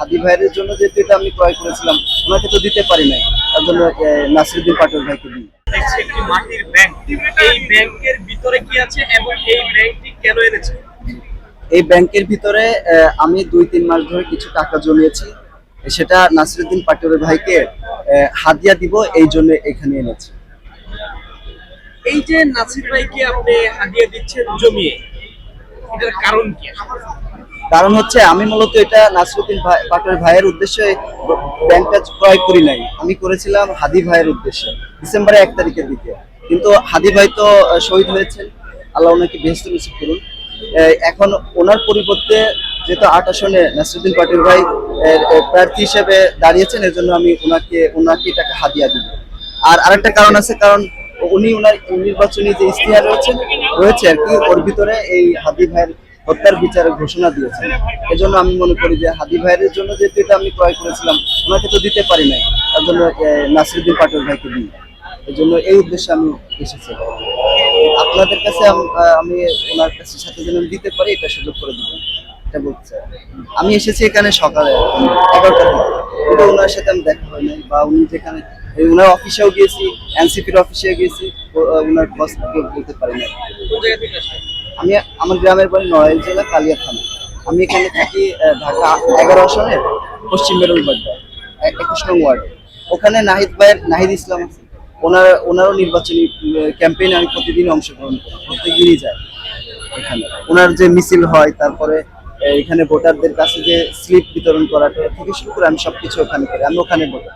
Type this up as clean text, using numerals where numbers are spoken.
হাদি ভাইয়ের জন্য যেহেতু এটা আমি ক্রয় করেছিলাম, ওনাকে তো দিতে পারি নাই, তার জন্য নাসিরুদ্দিন পাটোয়ারি ভাইকে দিই। দেখছি একটি মাটির ব্যাংক। এই ব্যাংকের ভিতরে কি আছে এবং এই ব্যাংকটি কেন এনেছে? এই ব্যাংকের ভিতরে আমি 2-3 মাস ধরে কিছু টাকা জমিয়েছি, সেটা নাসিরুদ্দিন পাটোয়ারি ভাইকে হাদিয়া দিব, এই জন্য এখানে এনেছি। এই যে নাসির ভাইকে আপনি হাদিয়া দিচ্ছেন জমিয়ে, এটার কারণ কি? কারণ হচ্ছে আমি মূলত এটা নাসিরুদ্দিন পাটোয়ারি ভাইয়ের উদ্দেশ্যে ব্যাংকটা ক্রয় করি নাই, আমি করেছিলাম হাদি ভাইয়ের উদ্দেশ্যে ডিসেম্বরের 1 তারিখের দিকে। কিন্তু হাদি ভাই তো শহীদ হয়েছেন, আল্লাহ ওনাকে বেহেশতে নসিব করুন। এখন ওনার পরিবর্তে যেহেতু 8 আসনে নাসিরুদ্দিন পাটোয়ারি ভাই প্রার্থী হিসেবে দাঁড়িয়েছেন, এর জন্য আমি ওনাকে টাকা হাদিয়া দিব। আর আরেকটা কারণ আছে, কারণ উনি ওনার নির্বাচনী যে ইশতেহার রয়েছে আর কি, ওর ভিতরে এই হাদি ভাইয়ের হত্যার বিচারের ঘোষণা দিয়েছেন। এজন্য আমি মনে করি যে হাদি ভাইয়ের জন্য যেহেতু এটা আমি ক্রয় করেছিলাম, ওনাকে তো দিতে পারি নাই, তার জন্য নাসিরুদ্দিন পাটোয়ারি ভাইকে দিই। এই জন্য এই উদ্দেশ্যে আমি এসেছি। আপনাদের কাছে আমি ওনার কাছে সাথে যেন দিতে পারি, এটা সুযোগ করে দেবেন, এটা বলতে চাই। আমি এসেছি এখানে সকালে 11টার দিকে, কিন্তু ওনার সাথে আমি দেখা হয় নাই, বা উনি যেখানে ওনার অফিসেও গিয়েছি, এনসিপির অফিসে গিয়েছি, ওনার খোঁজ বলতে পারি না। কোন জায়গা থেকে আসেন? আমি আমার গ্রামের বাড়ি নড়াইল জেলা কালিয়া থানা। আমি এখানে থাকি ঢাকা 11 আসনের পশ্চিম বেরুলবাড্ডা 21 নং ওয়ার্ড। ওখানে নাহিদ ইসলাম আছে, ওনারও নির্বাচনী ক্যাম্পেইনে আমি প্রতিদিন অংশগ্রহণ করি, প্রত্যেকদিনই যাই এখানে। ওনার যে মিছিল হয়, তারপরে এখানে ভোটারদের কাছে যে স্লিপ বিতরণ করাটা থেকে শুরু করে আমি সবকিছু ওখানে করি, আমি ওখানে ভোটার।